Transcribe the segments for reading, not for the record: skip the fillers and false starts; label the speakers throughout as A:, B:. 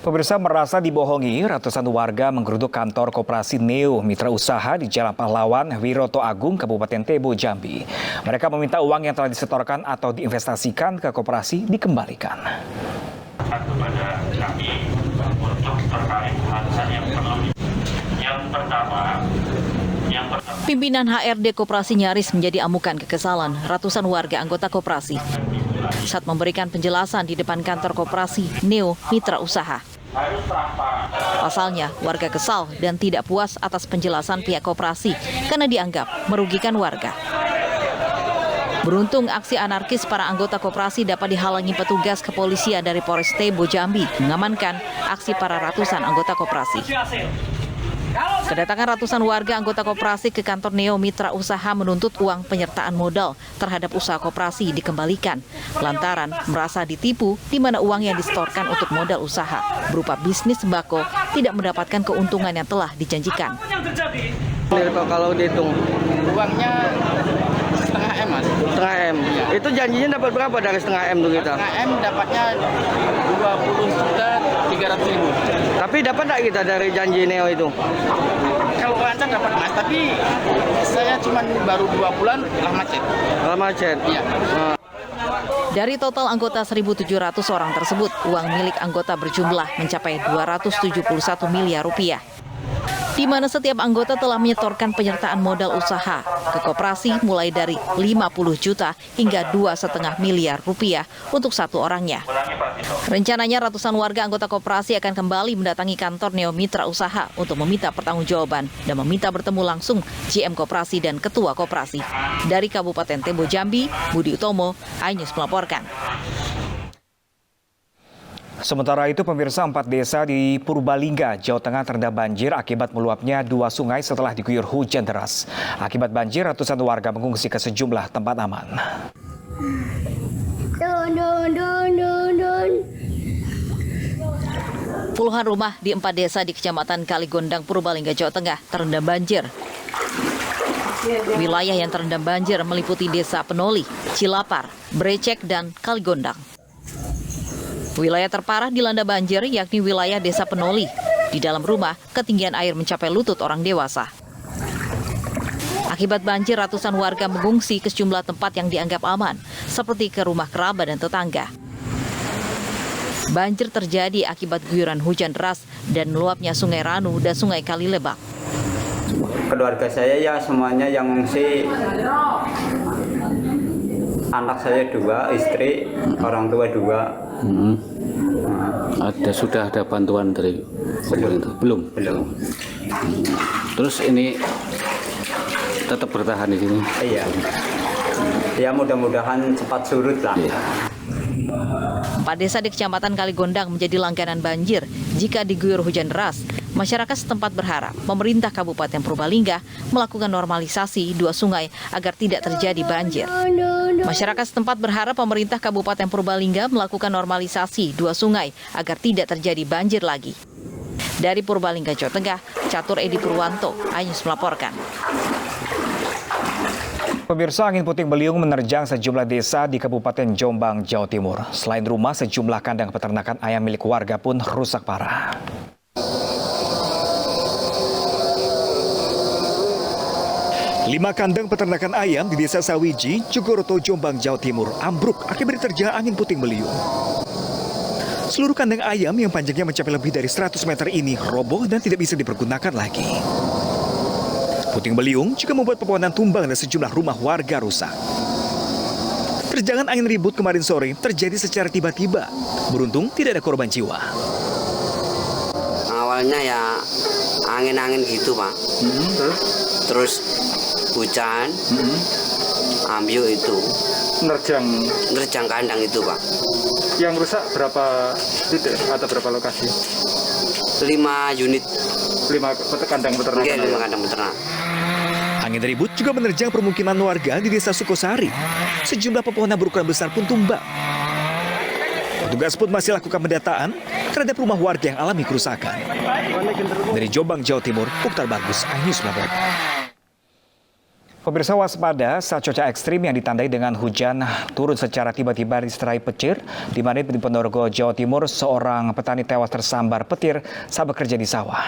A: Pemirsa merasa dibohongi, ratusan warga menggeruduk kantor Koperasi Neo Mitra Usaha di Jalan Pahlawan, Wiroto Agung, Kabupaten Tebo, Jambi. Mereka meminta uang yang telah disetorkan atau diinvestasikan ke koperasi dikembalikan.
B: Kepada kami untuk terkait hal yang pertama.
C: Pimpinan HRD Koperasi nyaris menjadi amukan kekesalan ratusan warga anggota koperasi saat memberikan penjelasan di depan kantor Koperasi Neo Mitra Usaha. Pasalnya, warga kesal dan tidak puas atas penjelasan pihak koperasi karena dianggap merugikan warga. Beruntung aksi anarkis para anggota koperasi dapat dihalangi petugas kepolisian dari Polres Tebo Jambi mengamankan aksi para ratusan anggota koperasi. Kedatangan ratusan warga anggota koperasi ke kantor Neo Mitra Usaha menuntut uang penyertaan modal terhadap usaha koperasi dikembalikan lantaran merasa ditipu di mana uang yang disetorkan untuk modal usaha berupa bisnis sembako tidak mendapatkan keuntungan yang telah dijanjikan.
D: Kalau dihitung
E: uangnya setengah M, Mas.
D: setengah M.
E: Iya.
D: Itu janjinya dapat berapa dari setengah M tuh kita?
E: Setengah M dapatnya 20.300.000.
D: Tapi dapat nggak kita dari janji Neo itu?
E: Kalau rancang dapat, Mas, tapi saya cuma baru 2 bulan lah macet.
D: Kalau macet?
E: Iya.
C: Dari total anggota 1.700 orang tersebut, uang milik anggota berjumlah mencapai 271 miliar rupiah. Di mana setiap anggota telah menyetorkan penyertaan modal usaha ke koperasi mulai dari 50 juta hingga 2,5 miliar rupiah untuk satu orangnya. Rencananya ratusan warga anggota koperasi akan kembali mendatangi kantor Neo Mitra Usaha untuk meminta pertanggungjawaban dan meminta bertemu langsung GM Koperasi dan Ketua Koperasi. Dari Kabupaten Tebo Jambi, Budi Utomo, iNews melaporkan.
A: Sementara itu, pemirsa, 4 desa di Purbalingga, Jawa Tengah terendam banjir akibat meluapnya 2 sungai setelah diguyur hujan deras. Akibat banjir, ratusan warga mengungsi ke sejumlah tempat aman.
C: Puluhan rumah di 4 desa di Kecamatan Kaligondang, Purbalingga, Jawa Tengah terendam banjir. Wilayah yang terendam banjir meliputi Desa Penoli, Cilapar, Brecek, dan Kaligondang. Wilayah terparah dilanda banjir yakni wilayah Desa Penoli. Di dalam rumah, ketinggian air mencapai lutut orang dewasa. Akibat banjir, ratusan warga mengungsi ke sejumlah tempat yang dianggap aman, seperti ke rumah kerabat dan tetangga. Banjir terjadi akibat guyuran hujan deras dan meluapnya Sungai Ranu dan Sungai Kalilebak.
F: Keluarga saya ya semuanya yang mengungsi. Anak saya 2, istri, orang tua 2.
G: Sudah ada bantuan dari pemerintah? Belum. Terus ini tetap bertahan di sini?
F: Iya. Ya mudah-mudahan cepat surut lah.
G: Iya.
C: 4 desa di Kecamatan Kaligondang menjadi langganan banjir jika diguyur hujan deras. Masyarakat setempat berharap pemerintah Kabupaten Purbalingga melakukan normalisasi 2 sungai agar tidak terjadi banjir. Masyarakat setempat berharap pemerintah Kabupaten Purbalingga melakukan normalisasi 2 sungai agar tidak terjadi banjir lagi. Dari Purbalingga, Jawa Tengah, Catur Edi Purwanto, iNews melaporkan.
A: Pemirsa, angin puting beliung menerjang sejumlah desa di Kabupaten Jombang, Jawa Timur. Selain rumah, sejumlah kandang peternakan ayam milik warga pun rusak parah. Lima kandang peternakan ayam di Desa Sawiji, Jogoroto, Jombang, Jawa Timur ambruk akibat diterjang angin puting beliung. Seluruh kandang ayam yang panjangnya mencapai lebih dari 100 meter ini roboh dan tidak bisa dipergunakan lagi. Puting beliung juga membuat pepohonan tumbang dan sejumlah rumah warga rusak. Terjangan angin ribut kemarin sore terjadi secara tiba-tiba. Beruntung tidak ada korban jiwa.
H: Awalnya ya angin-angin gitu, Pak. Terus hujan, ambil itu. Nerjang kandang itu, Pak.
I: Yang rusak berapa titik atau berapa lokasi?
H: 5 unit.
I: 5 kandang peternakan.
H: Iya, 5 kandang peternak.
A: Angin ribut juga menerjang permukiman warga di Desa Sukosari. Sejumlah pepohonan berukuran besar pun tumbang. Petugas pun masih lakukan pendataan terhadap rumah warga yang alami kerusakan. Dari Jombang, Jawa Timur, Mukhtar Bagus, iNews melaporkan. Pemirsa, waspada saat cuaca ekstrim yang ditandai dengan hujan turun secara tiba-tiba disertai petir, di mana di Ponorogo, Jawa Timur, seorang petani tewas tersambar petir saat bekerja di sawah.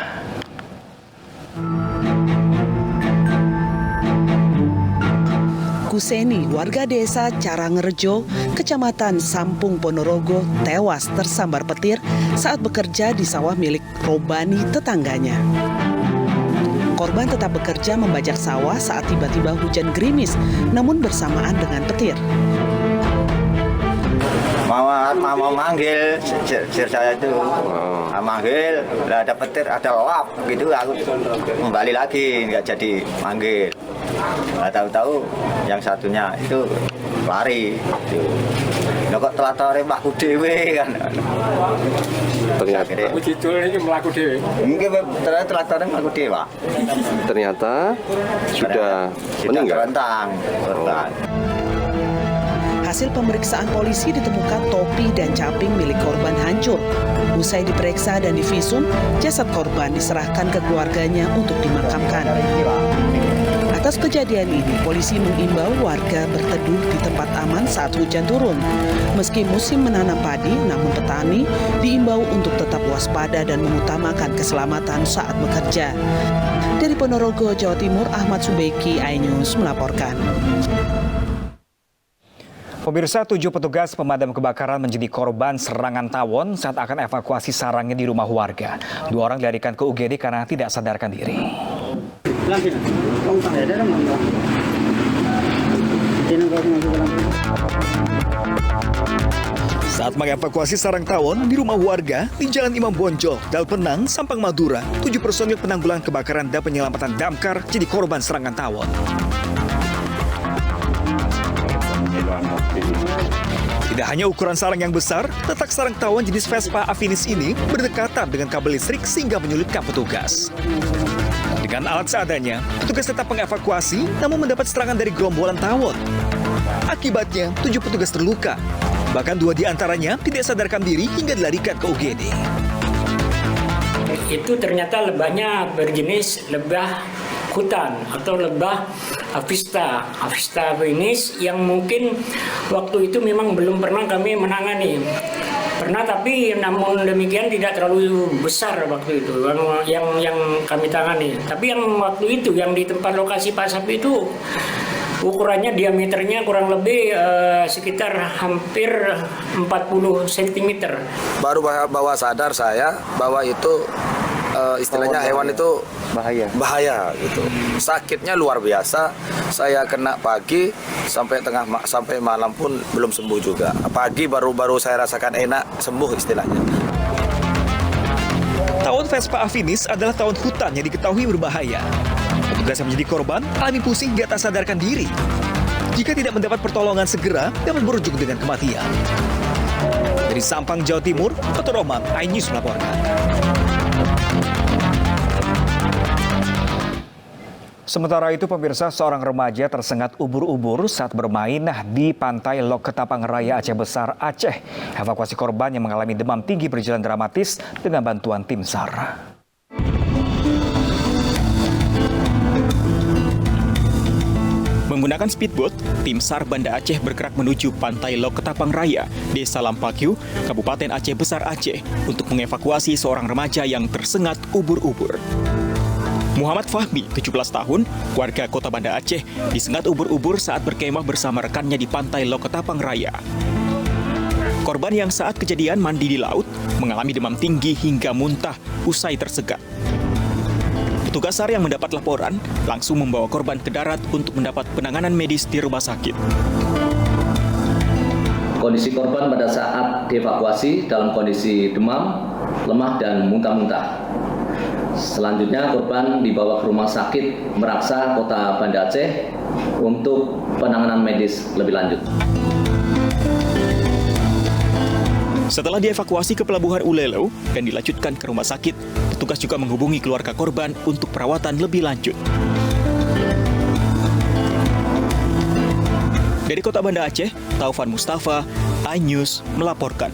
J: Kuseni, warga desa Carangrejo, Kecamatan Sampung, Ponorogo, tewas tersambar petir saat bekerja di sawah milik Robani tetangganya. Korban tetap bekerja membajak sawah saat tiba-tiba hujan gerimis, namun bersamaan dengan petir.
F: Mau manggil saya itu, manggil, ada petir, ada lap gitu, aku kembali lagi, nggak jadi manggil. Nggak tahu-tahu yang satunya itu lari. Nah, kok telatore mlaku dhewe kan.
G: Ternyata
I: Begitu ini melaku dewe.
F: Mungkin telatore mlaku dhewe, Pak.
G: ternyata sudah meninggal.
F: Terlentang. Korban.
J: Hasil pemeriksaan polisi ditemukan topi dan caping milik korban hancur. Usai diperiksa dan divisum, jasad korban diserahkan ke keluarganya untuk dimakamkan. Atas kejadian ini, polisi mengimbau warga berteduh di tempat aman saat hujan turun. Meski musim menanam padi, namun petani diimbau untuk tetap waspada dan mengutamakan keselamatan saat bekerja. Dari Ponorogo, Jawa Timur, Ahmad Subeki, iNews melaporkan.
A: Pemirsa, 7 petugas pemadam kebakaran menjadi korban serangan tawon saat akan evakuasi sarangnya di rumah warga. 2 orang dilarikan ke UGD karena tidak sadarkan diri. Saat mengevakuasi sarang tawon di rumah warga di Jalan Imam Bonjol, Dalpenang, Sampang Madura, 7 personil penanggulangan kebakaran dan penyelamatan damkar jadi korban serangan tawon. Tidak hanya ukuran sarang yang besar, letak sarang tawon jenis Vespa Afinis ini berdekatan dengan kabel listrik sehingga menyulitkan petugas. Dengan alat seadanya, petugas tetap mengevakuasi namun mendapat serangan dari gerombolan tawon. Akibatnya, 7 petugas terluka. Bahkan 2 di antaranya tidak sadarkan diri hingga dilarikan ke UGD.
K: Itu ternyata lebahnya berjenis lebah hutan atau lebah Avista Afinis yang mungkin waktu itu memang belum pernah kami menangani. Pernah, tapi namun demikian tidak terlalu besar waktu itu yang kami tangani. Tapi yang waktu itu yang di tempat lokasi pasap itu ukurannya diameternya kurang lebih sekitar hampir 40 cm.
L: Baru bahwa sadar saya bahwa itu istilahnya hewan itu bahaya gitu. Sakitnya luar biasa. Saya kena pagi sampai malam pun belum sembuh juga. Pagi baru saya rasakan enak, sembuh istilahnya.
A: Tawon Vespa Afinis adalah tawon hutan yang diketahui berbahaya. Petugas yang menjadi korban alami pusing hingga tak sadarkan diri. Jika tidak mendapat pertolongan segera, dapat berujung dengan kematian. Dari Sampang, Jawa Timur, Oto Roman, iNews melaporkan. Sementara itu, pemirsa, seorang remaja tersengat ubur-ubur saat bermain di pantai Lok Ketapang Raya, Aceh Besar, Aceh. Evakuasi korban yang mengalami demam tinggi berjalan dramatis dengan bantuan tim SAR.
M: Menggunakan speedboat, tim SAR Banda Aceh bergerak menuju pantai Lok Ketapang Raya, Desa Lampakyu, Kabupaten Aceh Besar, Aceh, untuk mengevakuasi seorang remaja yang tersengat ubur-ubur. Muhammad Fahmi, 17 tahun, warga Kota Banda Aceh, disengat ubur-ubur saat berkemah bersama rekannya di pantai Lok Ketapang Raya. Korban yang saat kejadian mandi di laut mengalami demam tinggi hingga muntah usai tersegat. Petugas SAR yang mendapat laporan langsung membawa korban ke darat untuk mendapat penanganan medis di rumah sakit.
N: Kondisi korban pada saat dievakuasi dalam kondisi demam, lemah, dan muntah-muntah. Selanjutnya korban dibawa ke rumah sakit Meraksa, Kota Banda Aceh untuk penanganan medis lebih lanjut.
M: Setelah dievakuasi ke Pelabuhan Ulelo dan dilanjutkan ke rumah sakit, petugas juga menghubungi keluarga korban untuk perawatan lebih lanjut. Dari Kota Banda Aceh, Taufan Mustafa, iNews melaporkan.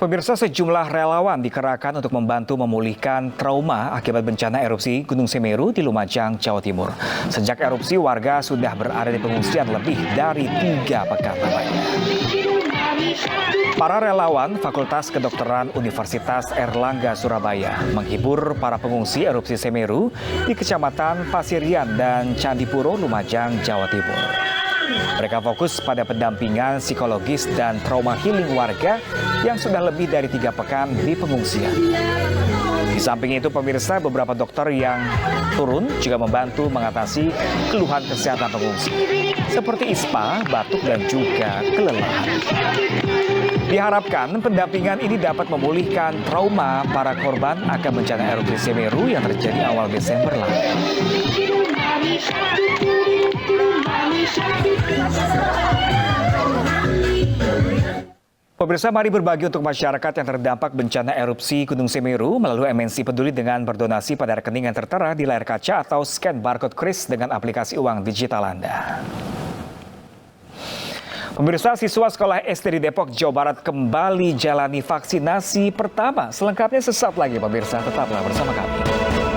A: Pemirsa, sejumlah relawan dikerahkan untuk membantu memulihkan trauma akibat bencana erupsi Gunung Semeru di Lumajang, Jawa Timur. Sejak erupsi, warga sudah berada di pengungsian lebih dari 3 pekan lamanya. Para relawan Fakultas Kedokteran Universitas Airlangga Surabaya menghibur para pengungsi erupsi Semeru di Kecamatan Pasirian dan Candipuro, Lumajang, Jawa Timur. Mereka fokus pada pendampingan psikologis dan trauma healing warga yang sudah lebih dari 3 pekan di pengungsian. Di samping itu, pemirsa, beberapa dokter yang turun juga membantu mengatasi keluhan kesehatan pengungsi, seperti ispa, batuk, dan juga kelelahan. Diharapkan pendampingan ini dapat memulihkan trauma para korban akan bencana erupsi Semeru yang terjadi awal Desember lalu. Pemirsa, mari berbagi untuk masyarakat yang terdampak bencana erupsi Gunung Semeru melalui MNC Peduli dengan berdonasi pada rekening yang tertera di layar kaca atau scan barcode kris dengan aplikasi uang digital Anda. Pemirsa, siswa sekolah SD di Depok, Jawa Barat kembali jalani vaksinasi pertama. Selengkapnya sesaat lagi, pemirsa. Tetaplah bersama kami.